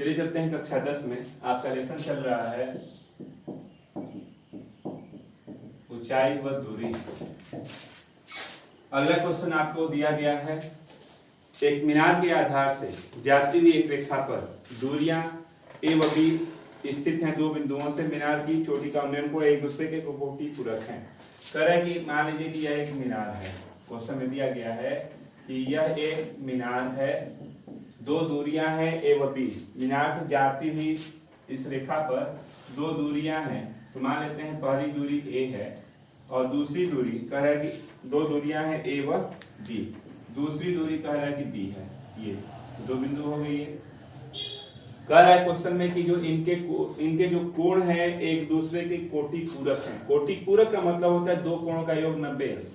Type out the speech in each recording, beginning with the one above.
चलिए चलते हैं कक्षा 10 में। आपका लेसन चल रहा है ऊंचाई व दूरी। अगला क्वेश्चन आपको दिया गया है, एक मीनार के आधार से जाती हुई एक रेखा पर दूरियां ए व बी स्थित हैं। दो बिंदुओं से मीनार की चोटी का उन्नयन को एक दूसरे के कोटि पूरक है। कह रहा है कि मान लीजिए कि यह एक मीनार है। क्वेश्चन में दिया गया है कि यह एक मीनार है, दो दूरियां हैं ए व बी। मीनार से जाती हुई इस रेखा पर दो दूरियां हैं, तो मान लेते हैं पहली दूरी ए है और दूसरी दूरी कह रहा है कि दो दूरियां हैं ए व बी, दूसरी दूरी कह रहा है कि बी है। ये दो बिंदु हो गई है। कह रहा है क्वेश्चन में कि जो इनके जो कोण है एक दूसरे के कोटि पूरक हैं। कोटि पूरक का मतलब होता है दो कोणों का योग 90 अंश।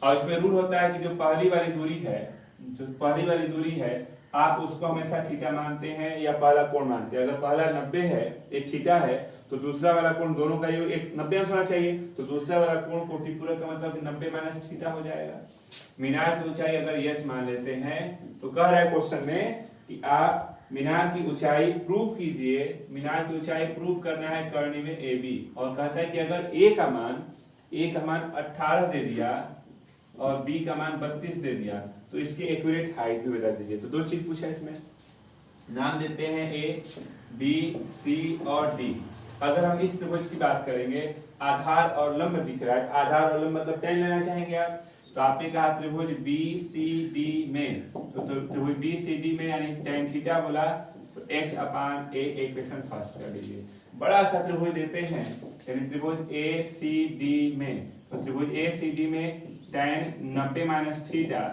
और इसमें रूल होता है कि जो पहली वाली दूरी है आप उसको हमेशा थीटा मानते हैं या पहला कोण मानते हैं। अगर पहला 90 है, एक थीटा है, तो दूसरा वाला कोण दोनों का योग एक 90 अंश होना चाहिए। तो दूसरा वाला कोण कोटि पूरक का मतलब 90 माइनस थीटा हो जाएगा। मीनार की ऊंचाई अगर यस मान लेते हैं तो कह रहा है क्वेश्चन में कि आप मीनार की ऊंचाई प्रूव कीजिए। मीनार की ऊंचाई प्रूव करना है करनी में ए बी, और कहता है कि अगर ए का मान 18 दे दिया और बी का मान 32 दे दिया तो इसकी एक्यूरेट हाइट भी बता दीजिए। तो दो चीज पूछा इसमें, नाम देते हैं ए बी सी और डी। अगर हम इस त्रिभुज की बात करेंगे, आधार और लंब दिख रहा है, आधार और लंब मतलब tan लेना चाहेंगे आप, तो आपने कहा त्रिभुज बी सी डी में, तो त्रिभुज बी सी डी में यानी tan थीटा बोला तो h अपान ए इक्वेशन फर्स्ट कर लीजिए। बड़ा सा त्रिभुज देते हैं यानी त्रिभुज ए सी डी में, तो त्रिभुज ए सी डी में tan 90 माइनस थीटा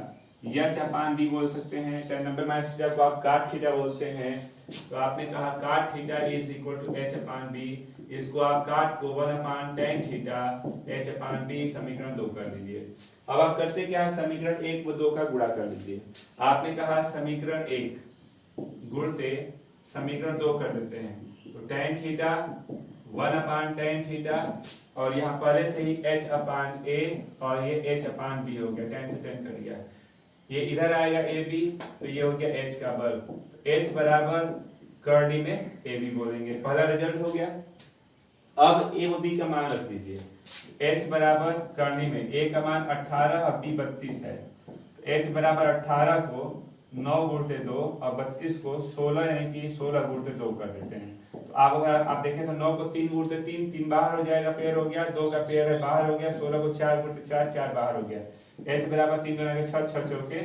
h अपान डी बोल सकते हैं। tan 90 माइनस थीटा को आप काट थीटा बोलते हैं, तो आपने कहा cot theta is equal to h upon B. इसको आप काट को 1 upon tan theta h upon B समीकरण 2 कर दीजिए। अब आप करते क्या है, समीकरण 1 व 2 का गुणा कर लीजिए। आपने कहा समीकरण 1 गुणते समीकरण 2 कर देते हैं, तो tan theta 1 upon tan theta और यहाँ पहले से ही h अपान ए और ये h अपान बी हो गया, tan से tan कर दिया। ये इधर आएगा ए बी, तो ये हो गया h का वर्ग। h बराबर करनी में ए बी बोलेंगे, पहला रिजल्ट हो गया। अब ए व बी का मान रख दीजिए। h बराबर करनी में a का मान 18 और b 32 है। h बराबर 18 को 9 गुणते 2 और 32 को 16 यानी कि 16 गुणते 2 कर देते हैं। तो आप अगर आप देखें तो 9 को 3 गुणते 3 बाहर हो जाएगा, पेयर हो गया, 2 का पेयर है बाहर हो गया, 16 को 4 गुणते 4 बाहर हो गया। h बराबर 3 गुना 6 6 चौके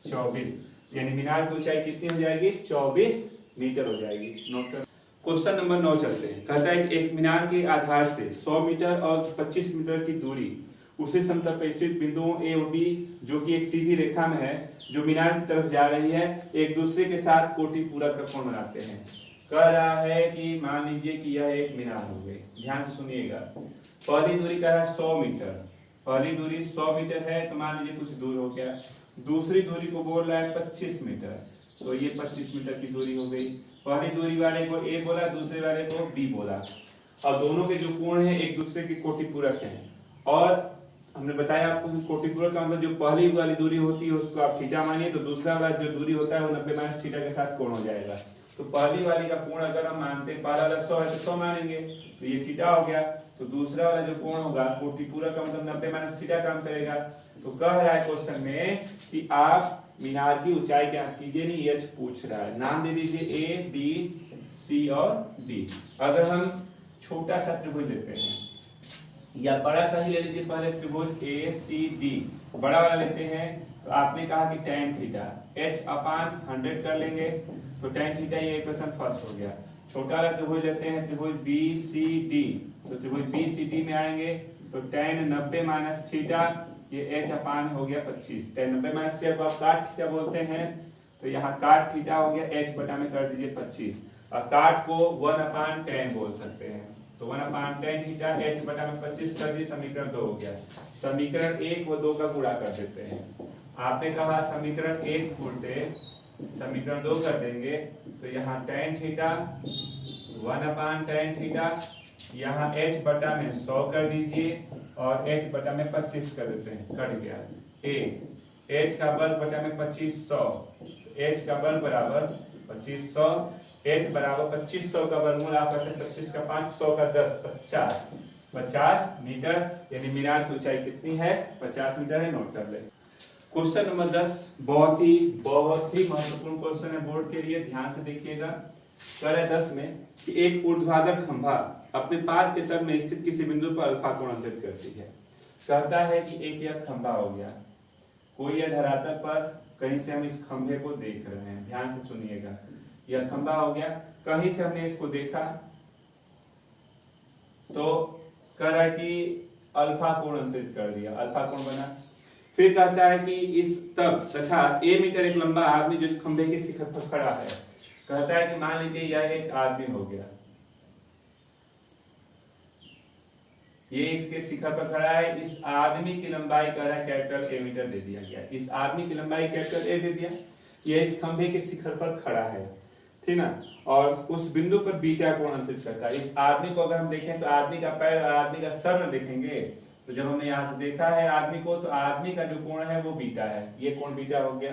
24, यानी मीनार की ऊंचाई कितनी हो जाएगी, 24 मीटर हो जाएगी। नोट कर। क्वेश्चन नंबर 9 चलते हैं। कहता है कि एक मीनार के आधार से 100 मीटर और 25 मीटर की दूरी उसी समतल पर स्थित बिंदुओं ए और बी जो कि एक सीधी रेखा में है, जो मीनार की तरफ जा रही है, एक दूसरे के साथ कोटि पूरक का कोण बनाते हैं। कह रहा है कि मान लीजिए कि यह एक मीनार हो गई। ध्यान से सुनिएगा, पहली दूरी कह रहा है 100 मीटर, पहली दूरी 100 मीटर है, तो मान लीजिए कुछ दूर हो गया। दूसरी दूरी को बोल रहा है 25 मीटर, तो ये 25 मीटर की दूरी हो गई। पहली दूरी वाले को ए बोला, दूसरे वाले को बी बोला, और दोनों के जो कोण हैं एक दूसरे के कोटि पूरक हैं। और हमने बताया आपको कि कोटि पूरक का मतलब जो पहली वाली दूरी होती है उसको आप थीटा मानिए, तो दूसरा वाला जो दूरी होता है वो 90 माइनस थीटा के साथ कोण हो जाएगा। तो पहली वाली का कोण अगर हम मानते हैं, पहला वाला 100 है तो 100 मानेंगे, तो ये थीटा हो गया। तो दूसरा वाला जो कोण होगा कोटि पूरक का मतलब 90 माइनस थीटा काम करेगा। तो कह रहा है क्वेश्चन में कि आप मीनार की ऊंचाई क्या कीजिए, नहीं एच पूछ रहा है, नाम दे दीजिए ए बी सी और डी। अगर हम छोटा सा त्रिभुज लेते हैं या बड़ा सा ही ले लीजिए, पहले त्रिभुज ए सी डी बड़ा वाला लेते हैं, तो आपने कहा कि tan थीटा h अपान 100 कर लेंगे, तो tan थीटा ये इक्वेशन फर्स्ट हो गया। छोटा वाला त्रिभुज लेते हैं त्रिभुज बी सी डी, तो त्रिभुज बी सी डी में आएंगे तो tan 90 माइनस थीटा ये h अपान हो गया 25। tan 90 माइनस थीटा को आप काट थीटा बोलते हैं, तो यहाँ काट थीटा हो गया h बटा में कर दीजिए 25, और काट को 1 अपान tan बोल सकते हैं, तो 1 अपान tan थीटा h बटा में 25 कर दी, समीकरण 2 हो गया। समीकरण 1 व 2 का गुणा कर देते हैं। आपने कहा समीकरण 1 गुणते समीकरण 2 कर देंगे, तो यहाँ tan theta 1 upon tan theta, यहाँ h बटा में 100 कर दीजिए और h बटा में 25 कर देते हैं, कट गया। h का वर्ग बटा में 25 100, h का वर्ग बराबर 2500, h बराबर 2500 का वर्गमूल आप करते हैं 25 का 5, 100 का 10, 50 मीटर, यानी मीनार की ऊंचाई कितनी है? 50 मीटर है। नोट कर ले। क्वेश्चन नंबर 10 बहुत ही महत्वपूर्ण क्वेश्चन है बोर्ड के लिए, ध्यान से देखिएगा। कह रहे 10 में कि एक ऊर्ध्वाधर खंभा अपने पाद के तल में स्थित किसी बिंदु पर अल्फा कोण अंकित करती है। कहता है कि एक यह खंभा हो गया, कोई यह धरातल पर कहीं से हम इस खंभे को देख रहे हैं, ध्यान से सुनिएगा। यह खंभा हो गया, कहीं से हमने इसको देखा तो कह रहा है कि अल्फा कोण अंकित कर दिया, अल्फा कोण बना। फिर कहता है कि इस तब तथा a मीटर एक लंबा आदमी जो खंभे के शिखर पर खड़ा है, कहता है कि मान लीजिए यह एक आदमी हो गया, ये इसके शिखर पर खड़ा है। इस आदमी की लंबाई कह रहा है कैपिटल A मीटर दे दिया गया, इस आदमी की लंबाई कैपिटल A दे दिया। यह इस खंभे के शिखर पर खड़ा है, ठीक ना, और उस बिंदु पर बीटा कोण अंकित करता है। इस आदमी को अगर हम देखें तो आदमी का पैर और आदमी का सर न देखेंगे, तो जब हमने यहाँ से देखा है आदमी को, तो आदमी का जो कोण है वो बीटा है, ये कोण बीटा हो गया।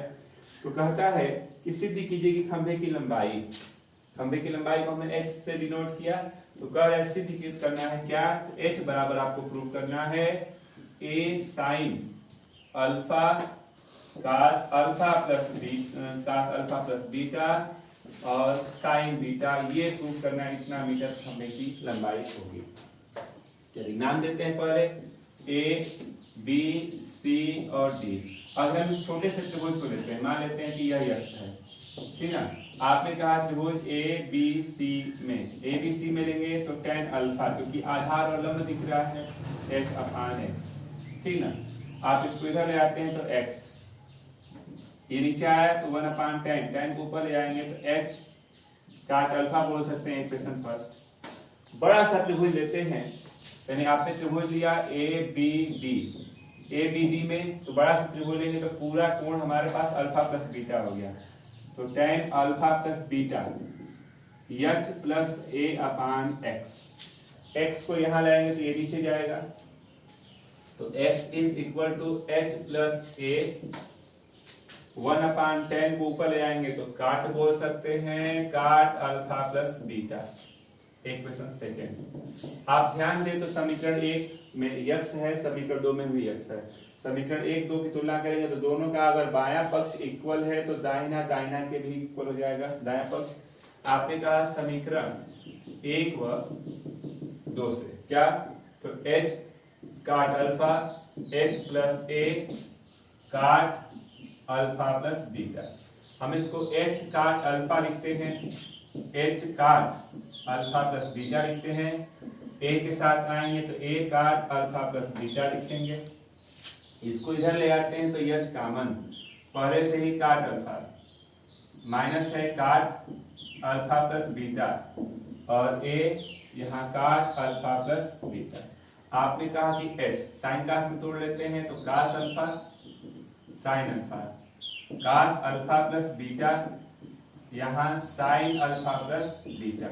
तो कहता है कि सिद्ध कीजिए कि खंभे की लंबाई को हमने h से डिनोट किया, तो कह रहे सिद्ध करना है क्या? h बराबर आपको प्रूव करना है a sine alpha cos alpha plus beta और साइन बीटा, ये प्रूव करना है इतना मीटर खंभे की लंबाई होगी। चलिए नाम देते हैं पहले A, B, C और D। अगर हम छोटे से त्रिभुज को लेते हैं, मान लेते हैं कि यह यक्ष है, ठीक है। आपने कहा त्रिभुज A B C में लेंगे तो tan अल्फा, क्योंकि आधार और लंब दिख रहा है h अपान x, ठीक ना। आप इसको इधर ले आते हैं तो x, ये नीचे आया तो 1 अपान tan को ऊपर ले आएंगे तो h काट अल्फा बोल सकते हैं इक्वेशन फर्स्ट। बड़ा सा त्रिभुज लेते हैं, यानी आपने त्रिभुज लिया ABD में, तो बड़ा सा त्रिभुज लेंगे तो पूरा कोण हमारे पास अल्फा प्लस बीटा हो गया, तो tan alpha plus beta h plus a upon x को यहाँ लाएंगे तो ये नीचे जाएगा, तो x is equal to h plus a। 1 upon tan को ऊपर ले आएंगे तो काट बोल सकते हैं, काट alpha plus beta. Equation second आप ध्यान दें तो समीकरण 1 में यक्ष है, समीकरण 2 में भी यक्ष है। समीकरण 1 2 की तुलना करेंगे तो दोनों का अगर बायां पक्ष इक्वल है तो दाहिना के भी इक्वल हो जाएगा, दायां पक्ष। आपने कहा समीकरण 1 व 2 से क्या, तो h काट अल्फा h प्लस a काट अल्फा प्लस बीटा। हम इसको h काट अल्फा लिखते हैं, h काट अल्फा प्लस बीटा लिखते हैं। a के साथ आएंगे तो a काट अल्फा प्लस बीटा लिखेंगे। इसको इधर ले आते हैं तो यह कॉमन, पहले से ही काट अल्फा माइनस है, काट अल्फा प्लस बीटा और a यहाँ काट अल्फा प्लस बीटा। आपने कहा कि h साइन कास में तोड़ लेते हैं तो cos alpha sine alpha, cos alpha plus beta यहाँ साइन अल्फा प्लस बीटा,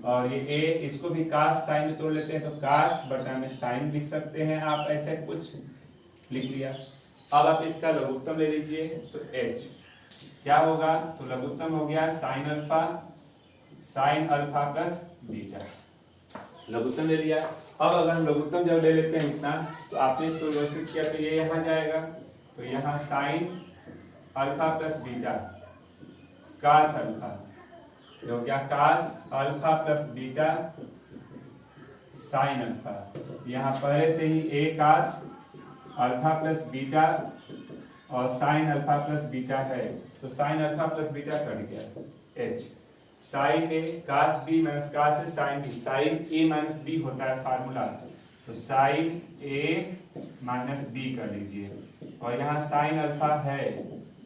और ये a इसको भी कास साइन में तोड़ लेते हैं तो कास बटा में साइन लिख सकते हैं, आप ऐसे कुछ लिख लिया। अब आप इसका लघुत्तम ले लीजिए तो h क्या होगा, तो लघुत्तम हो गया साइन अल्फा प्लस बीटा, लघुत्तम ले लिया। अब अगर हम लघुत्तम जब ले लेते हैं इतना, तो आपने इसको व्यवस्थित किया तो ये यहाँ जाएगा, तो यहाँ sine alpha plus beta cos alpha हो गया, cos alpha plus beta sine alpha. यहाँ पहले से ही a cos alpha plus beta और साइन अल्फा प्लस बीटा है, तो sine alpha plus beta cut गया h, sine a cos b minus cos a sine b, sine a minus b होता है फार्मूला, तो साइन a माइनस b कर लीजिए, और यहाँ साइन अल्फा है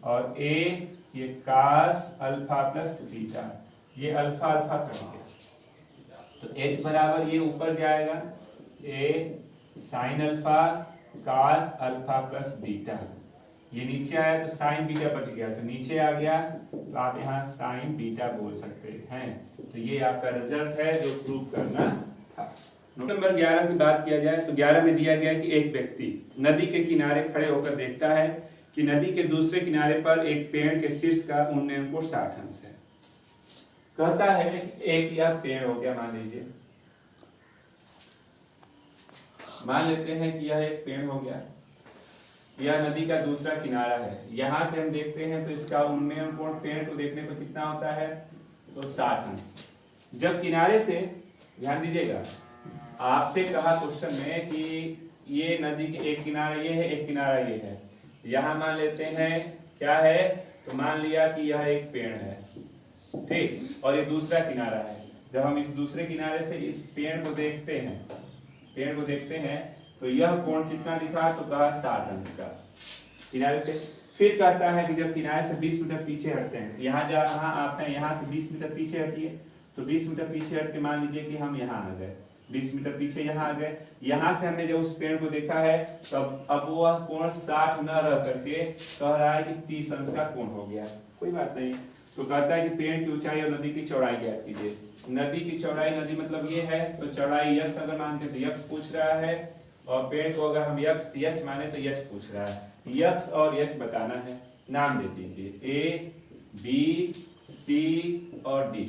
और a ये कास अल्फा प्लस बीटा, ये अल्फा अल्फा कट गया, तो h बराबर ये ऊपर जाएगा a sine alpha cos alpha plus beta, ये नीचे आया तो साइन बीटा बच गया, तो नीचे आ गया तो आप यहाँ साइन बीटा बोल सकते हैं। तो ये आपका रिजल्ट है जो प्रूव करना था। नंबर 11 की बात किया जाए तो 11 में दिया गया कि एक व्यक्ति नदी के किनारे खड़े होकर देखता है कि नदी के दूसरे किनारे पर एक पेड़ के शीर्ष का उन्नयन कोण 60 अंश है। कहता है एक यह पेड़ हो गया, मान लीजिए, मान लेते हैं कि यह एक पेड़ हो गया, यह नदी का दूसरा किनारा है। यहाँ से हम देखते हैं तो इसका उन्नयन कोण पेड़ को देखने पर कितना होता है, तो 60 अंश। जब किनारे से, ध्यान दीजिएगा, आपसे कहा क्वेश्चन में कि ये नदी के एक किनारा ये है, एक किनारा ये है, यहाँ मान लेते हैं क्या है, तो मान लिया कि यह एक पेड़ है, ठीक, और ये दूसरा किनारा है। जब हम इस दूसरे किनारे से इस पेड़ को देखते हैं, पेड़ को देखते हैं तो यह कोण कितना दिखा, तो कहा 60 अंश का किनारे से। फिर कहता है कि जब किनारे से 20 मीटर पीछे हटते हैं, यहाँ जहाँ आपने यहाँ से 20 मीटर पीछे हटिए, तो 20 मीटर पीछे हट के मान लीजिए कि हम यहाँ आ गए, 20 मीटर पीछे यहाँ आ गए। यहाँ से हमने जब उस पेड़ को देखा है तो अब वह कोण 60 न रह करके कह रहा है कि 30 अंश का कोण हो गया। कोई बात नहीं, तो कहता है कि पेड़ की ऊंचाई और नदी की चौड़ाई ज्ञात कीजिए। नदी की चौड़ाई, नदी मतलब ये है, तो चौड़ाई यक्स अगर मानते तो यक्स पूछ रहा है, और पेड़ को अगर हम यक्स माने तो यक्स पूछ रहा है। यक्स और यक्स बताना है, नाम दे दीजिए ए, बी, सी और डी।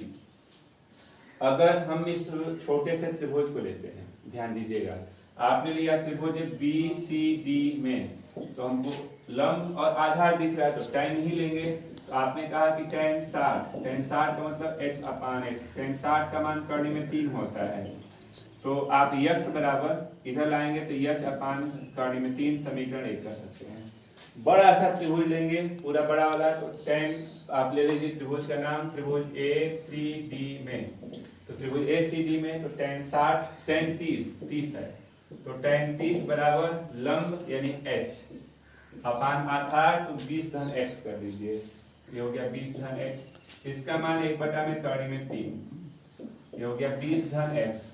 अगर हम इस छोटे से त्रिभुज को लेते हैं, ध्यान दीजिएगा, आपने लिया त्रिभुज बी सी डी में, तो हमको लंब और आधार दिख रहा है तो tan ही लेंगे। तो आपने कहा कि tan 60 का मतलब h/x, tan 60 का मान करने में 3 होता है, तो आप यक्स बराबर इधर लाएंगे तो h/करने में 3 समीकरण 1 कर सकते हैं। बड़ा सा त्रिभुज लेंगे, पूरा बड़ा वाला, तो tan आप ले लीजिए त्रिभुज का नाम, त्रिभुज ए सी डी में, तो त्रिभुज ए सी डी में तो tan 30 है, तो tan 30 बराबर लंब यानी h अपान आधार, तो 20 x कर दीजिए, ये हो गया 20 x। इसका मान 1 में करने में 3, ये हो गया 20 x।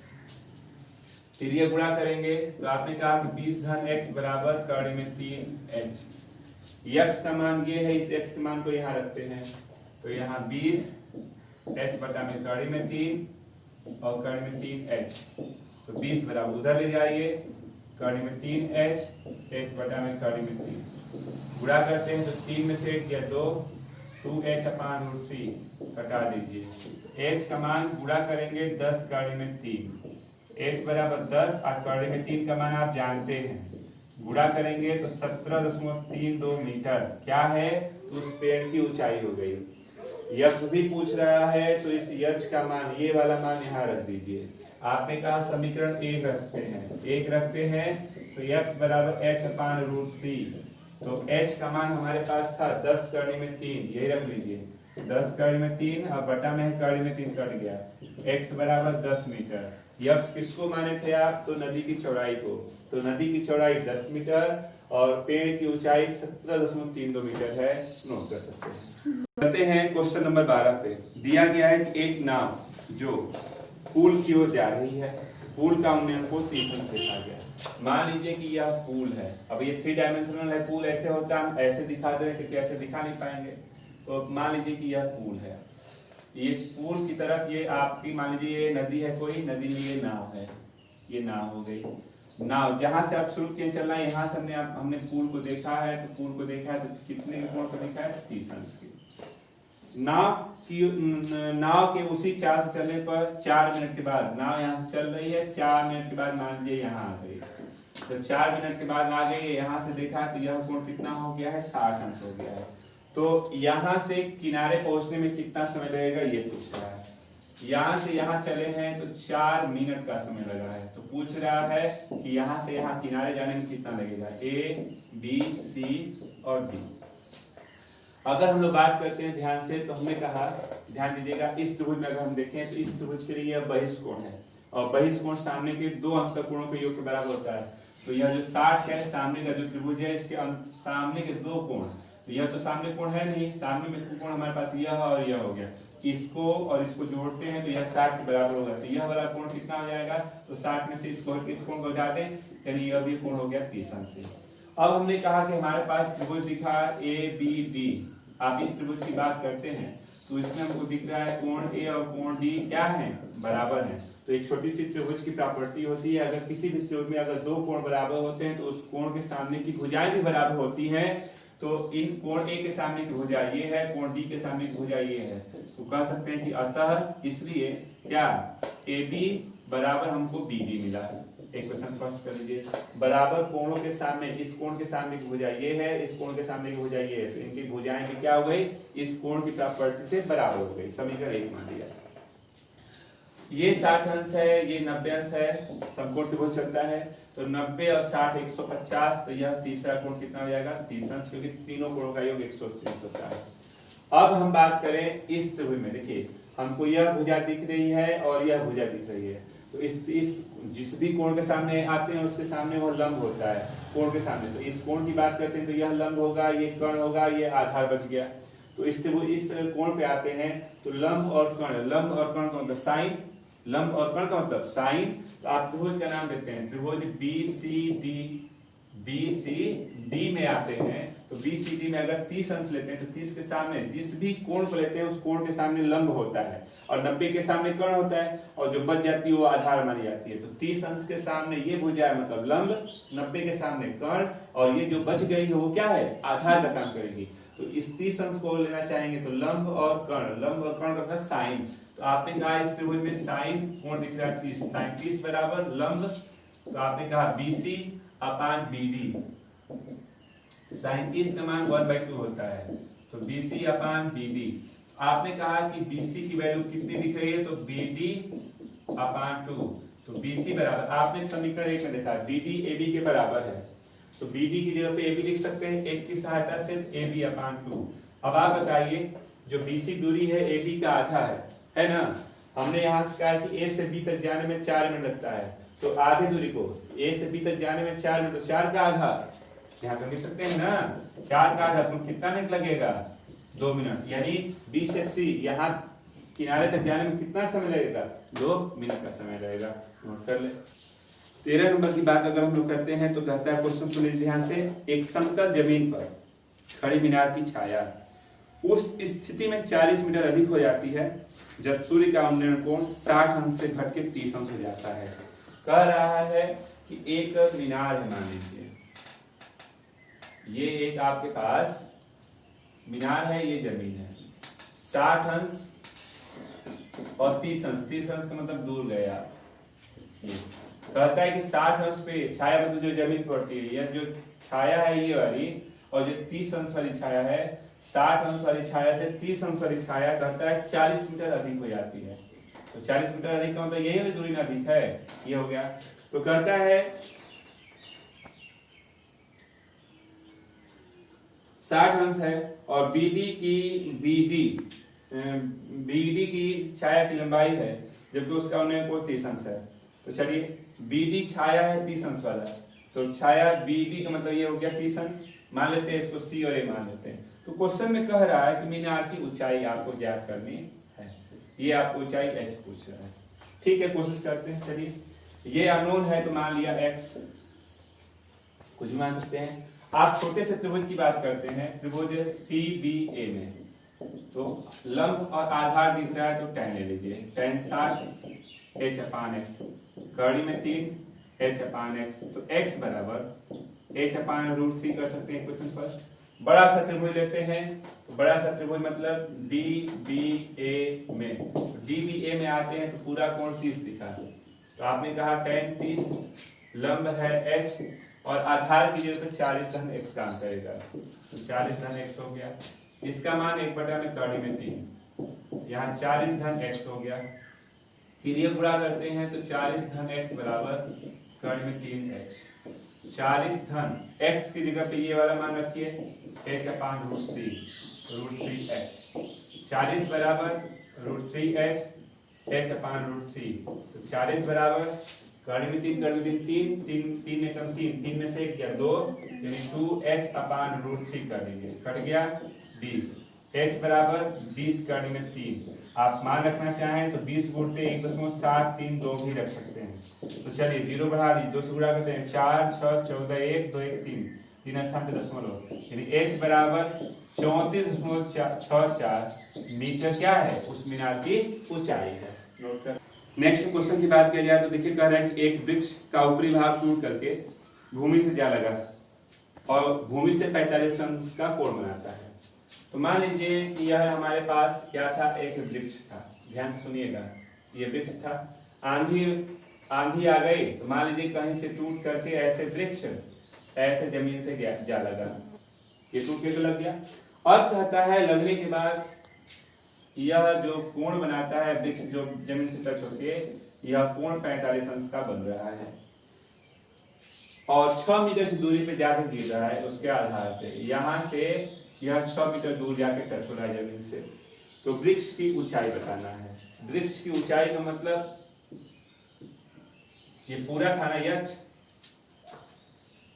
फिर ये गुणा करेंगे तो आपने कहा कि 20 x बराबर करने में 3h। x का मान ये है, इस x के मान को यहाँ रखते हैं, तो यहाँ 20h में करने में 3 और करने में 3h, तो 20 बराबर उधर ले जाइए, करने में 3h, h में करने में 3, गुणा करते हैं तो 3 में से 1 गया 2, 2h/√3 कटा दीजिए। h का मान गुणा करेंगे 10 करने में 3, h बराबर 10 और करने में 3 का मान आप जानते हैं, गुणा करेंगे तो 17.32 मीटर क्या है, उस पेड़ की ऊंचाई हो गई। यक्ष भी पूछ रहा है तो इस यक्ष का मान, ये वाला मान यहाँ रख दीजिए। आपने कहा समीकरण 1 रखते हैं, तो यक्ष बराबर h/√3, तो h का मान हमारे पास था 10 करने में 3, यही रख लीजिए, 10 करने में 3 और बटा में करने में 3 कट गया, x बराबर 10 मीटर। यक्ष किसको माने थे आप, तो नदी की चौड़ाई को, तो नदी की चौड़ाई 10 मीटर और पेड़ की ऊंचाई 17.32 मीटर है, नोट कर सकते हैं। करते हैं क्वेश्चन नंबर 12 पे। दिया गया है कि एक नाव जो पुल की ओर जा रही है, पुल का उन्नयन को 30 अंश देखा गया। मान लीजिए कि यह पुल है, अब ये 3 डायमेंशनल है, पुल ऐसे होता है, हम ऐसे दिखा दे क्योंकि ऐसे दिखा नहीं पाएंगे, तो मान लीजिए कि यह पुल है, ये पुल की तरफ ये आपकी मान लीजिए ये नदी है, कोई नदी में ये नाव है, ये नाव हो गई। नाव जहां से आप शुरू किए चलना, यहाँ से हमने पुल को देखा है, तो पुल को देखा है तो कितने कोण पर देखा है, 30 अंश की। नाव के उसी चाल से चलने पर 4 मिनट के बाद, नाव यहाँ से चल रही है, 4 मिनट के बाद मान लीजिए यहाँ आ गई, तो 4 मिनट के बाद आ गई, यहाँ से देखा तो यह कोण कितना हो गया है, 60 अंश हो गया है। तो यहाँ से किनारे पहुंचने में कितना समय लगेगा ये पूछ रहा है। यहाँ से यहाँ चले हैं तो 4 मिनट का समय लगा है, तो पूछ रहा है कि यहाँ से यहाँ किनारे जाने में कितना लगेगा, ए, बी, सी और डी। अगर हम लोग बात करते हैं ध्यान से, तो हमने कहा, ध्यान दीजिएगा, इस त्रिभुज में अगर हम देखें तो इस त्रिभुज के लिए यह बहिष्कोण है, और बहिष्कोण सामने के 2 अंतःकोणों के योग के बराबर होता है। तो यह जो 60 है, सामने का जो त्रिभुज है, इसके सामने के 2 कोण, तो यह तो सामने कोण है नहीं, सामने में कोण हमारे पास यह और यह हो गया, इसको और इसको जोड़ते हैं तो यह 60 के बराबर होगा, तो यह वाला कोण कितना हो जाएगा, तो 60 में से इस कोण को घटाते हैं, यानी यह भी कोण हो गया 30 अंश। अब हमने कहा कि हमारे पास त्रिभुज दिखा ए बी डी, आप इस त्रिभुज की बात करते हैं तो इसमें हमको दिख रहा है कोण ए और कोण डी क्या है, बराबर है। तो एक छोटी सी त्रिभुज की प्रॉपर्टी होती है, अगर किसी भी त्रिभुज में अगर 2 कोण बराबर होते हैं तो उस कोण के सामने की भुजाएं भी बराबर होती हैं, तो इन कोण ए के सामने की भुजा ये है, कोण डी के सामने की भुजा ये है, तो कह सकते हैं कि अतः इसलिए क्या ए बी बराबर हमको बी डी मिला है। एक क्वेश्चन फर्स्ट कर लीजिए, बराबर कोणों के सामने, इस कोण के सामने की भुजा ये है, इस कोण के सामने की भुजा ये है, तो इनकी भुजाएं भी क्या हो गई, इस कोण की प्रॉपर्टी से बराबर हो गई। समीकरण 1 मान लिया। ये 60 अंश है, ये 90 अंश है, समकोण त्रिभुज चलता है, तो 90 और 60 150, तो यह तीसरा कोण कितना हो जाएगा 30 अंश, क्योंकि तीनों कोणों का योग 180 होता है। अब हम बात करें इस त्रिभुज में, देखिए हमको यह भुजा दिख रही है और यह भुजा दिख रही है, तो इस जिस भी कोण के सामने आते हैं उसके सामने वो लंब होता है कोण के सामने, तो इस कोण की बात करते हैं तो यह लंब होगा, ये कर्ण होगा, ये आधार बच गया। तो इस कोण पे आते हैं तो लंब और कर्ण का मतलब साइन, लंब और कर्ण का मतलब साइन। तो आप त्रिभुज का नाम देते हैं, त्रिभुज BCD में आते हैं, तो BCD में अगर 30 अंश लेते हैं तो 30 के सामने जिस भी कोण को लेते हैं उस कोण के सामने लंब होता है और 90 के सामने कर्ण होता है, और जो बच जाती है वो आधार मानी जाती है। तो 30 अंश के सामने ये भुजा है मतलब लंब, 90 के सामने कर्ण, और ये जो बच गई है वो क्या है, आधार का काम करेगी। तो इस 30 अंश को लेना चाहेंगे तो लंब और कर्ण का साइन। तो आपने कहा इस त्रिभुज में साइन कोण दिख रहा है 30, साइन 30 बराबर लंब, तो आपने कहा BC अपान BD, साइन 30 का मान 1/2 होता है, तो BC अपान BD। आपने कहा कि BC की वैल्यू कितनी दिख रही है, तो BD अपान 2, तो BC बराबर, आपने समीकरण 1 में देखा BD AB के बराबर है, तो BD की जगह पे AB लिख सकते हैं 1 की सहायता से, AB अपान 2। अब आप बताइए जो BC दूरी है AB का आधा है ना, हमने यहाँ से कहा कि A से B तक जाने में 4 मिनट लगता है, तो आधे दूरी को A से B तक जाने में 4 मिनट, तो 4 का आधा यहाँ तो लिख सकते हैं ना, 4 का आधा, तो कितना मिनट लगेगा 2 मिनट, यानी B से C यहाँ किनारे तक जाने में कितना समय लगेगा, 2 मिनट का समय लगेगा। नोट कर ले। 13 नंबर की बात अगर हम लोग करते हैं तो कहता है, क्वेश्चन सुनिए ध्यान से, एक समतल जमीन पर खड़ी मीनार की छाया उस स्थिति में 40 मीटर अधिक हो जाती है जब सूर्य का उन्नयन कोण 60 अंश से घट के 30 अंश हो जाता है। कह रहा है कि एक मीनार है, मान लीजिए ये एक आपके पास मीनार है, ये जमीन है, 60 अंश और 30 अंश का मतलब दूर गया। कहता है कि 60 अंश पे छाया मतलब जो जमीन पड़ती है, यह जो छाया है ये वाली, और जो 30 अंश वाली छाया है, 60 अंश वाली छाया से 30 अंश वाली छाया कहता है 40 मीटर अधिक हो जाती है। तो 40 मीटर अधिक का मतलब यही दूरी ना अधिक है, ये हो गया। तो कहता है 60 अंश है और BD की छाया की लंबाई है, जबकि उसका उन्नयन कोण 30 अंश है। तो चलिए BD छाया है 30 अंश वाला, तो छाया BD का मतलब ये हो गया 30 अंश, मान लेते हैं इसको C और A मान लेते हैं। तो क्वेश्चन में कह रहा है कि मीनार की ऊंचाई आपको ज्ञात करनी है, ये आपको ऊंचाई H पूछ रहा है। ठीक है, कोशिश करते हैं। चलिए ये अननोन है तो मान लिया X, कुछ भी मान सकते हैं। आप छोटे से त्रिभुज की बात करते हैं, त्रिभुज CBA में तो लंब और आधार दिख रहा है, तो tan ले लीजिए, tan 60 H अपान X, कड़ी में 3 H अपान X, तो X बराबर H अपान √3 कर सकते हैं क्वेश्चन फर्स्ट। बड़ा सा त्रिभुज लेते हैं, तो बड़ा सा त्रिभुज मतलब DBA में, DBA में आते हैं तो पूरा कोण 30 दिखा, तो आपने कहा tan 30, लंब है H और आधार की जगह पे 40 धन X काम करेगा, तो 40 धन X हो गया, इसका मान 1/3 में 3, यहाँ 40 धन X हो गया। फिर ये गुणा करते हैं तो 40 धन X बराबर कड़ी में 3X, 40 धन X की जगह पे ये वाला मान रखिए H अपान √3H, 40 बराबर √3H, H अपान √3, तो 40 बराबर कड़ी में 3 3 में कम 3 में से 1 गया 2, यानी 2H अपान √3 कर देंगे, कट गया 20, H बराबर 20 कड़ी में 3। आप मान रखना चाहें तो 20 गुणते 1.732 भी रख सकते हैं। तो चलिए 0 बढ़ा दी, 2 से गुणा करते हैं, 4 6 14 1 2 1 3, 3 स्थान पे दशमलव, यानी H बराबर 34.64 मीटर क्या है, उस मीनार की ऊंचाई है। नोट कर। नेक्स्ट क्वेश्चन की बात किया जाए तो देखिए कह रहा है कि एक वृक्ष का ऊपरी भाग टूट करके भूमि से जा लगा, और भूमि से 45 अंश का कोण बनाता है। तो मान लीजिए कि यह हमारे पास क्या था, एक वृक्ष था। ध्यान से सुनिएगा, ये वृक्ष था, आंधी आ गई तो मान लीजिए कहीं से टूट करके ऐसे वृक्ष ऐसे जमीन से जा लगा, ये टूट के तो लग गया। अब कहता है लगने के बाद यह जो कोण बनाता है वृक्ष जो जमीन से टच होके, यह कोण 45 अंश का बन रहा है और 6 मीटर की दूरी पे जाकर गिर रहा है। उसके आधार से यहाँ से यह 6 मीटर दूर जाके टच हो रहा है जमीन से। तो वृक्ष की ऊंचाई बताना है। वृक्ष की ऊंचाई का मतलब ये पूरा था ना,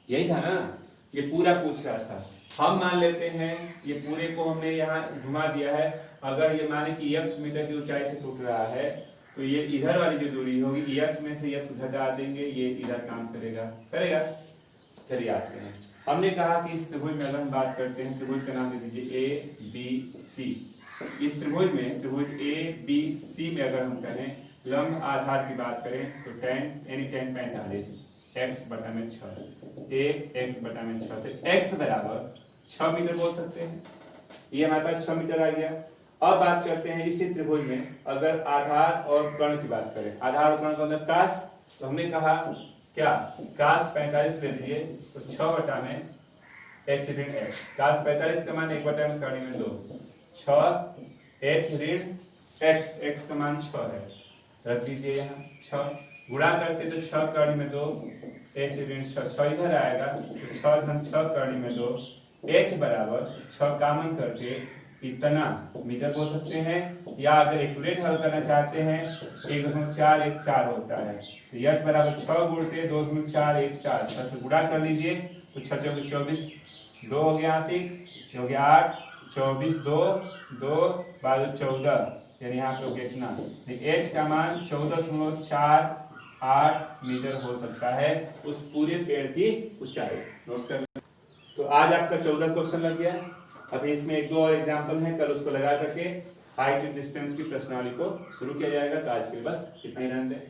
यही था ना, ये पूरा पूछ रहा था। हम मान लेते हैं ये पूरे को हमने यहाँ घुमा दिया है। अगर ये माने कि x मीटर की ऊंचाई से टूट रहा है तो ये इधर वाली जो दूरी होगी x में से x घटा देंगे, ये इधर काम करेगा। चलिए आते हैं। हमने कहा कि इस त्रिभुज में अगर हम बात करते हैं, त्रिभुज का नाम दे दीजिए ए बी सी। इस त्रिभुज में त्रिभुज ए बी सी में अगर हम कहें लंब आधार की बात करें तो tan यानी tan 45 x बटा में 6 x बटा में 6 तो x बराबर 6 मीटर बोल सकते हैं। ये हमारे पास 6 मीटर आ गया। अब बात करते हैं इसी त्रिभुज में अगर आधार और कर्ण की बात करें, आधार और कर्ण का मतलब काश, तो हमने कहा क्या काश 45 ले लीजिए तो 6 बटा में h ऋण x, काश 45 का मान 1 बटा में कर्ण में 2, 6 h ऋण x, x का मान 6 है, रख दीजिए यहाँ 6, गुणा करके तो 6 कर्ण में 2 h ऋण 6 इधर आएगा तो 6 धन 6 कर्ण में 2 h बराबर 6 कामन करके इतना मीटर बोल सकते हैं। या अगर एक्यूरेट हल करना चाहते हैं 1.414 होता है तो h बराबर 6 गुणते 2.414 6 से गुणा कर लीजिए तो 6 चौके 24, 2 हो गया 80 हो गया 8, 24 2 2 12 14 यानी यहाँ पे कितना h का मान 14.48 मीटर हो सकता है उस पूरे पेड़ की ऊंचाई। नोट कर। तो आज आपका 14 क्वेश्चन लग गया। अभी इसमें 1-2 और एग्जाम्पल हैं, कल उसको लगा करके हाइट डिस्टेंस की प्रश्नावली को शुरू किया जाएगा। तो आज के लिए बस इतना ही रहने दें।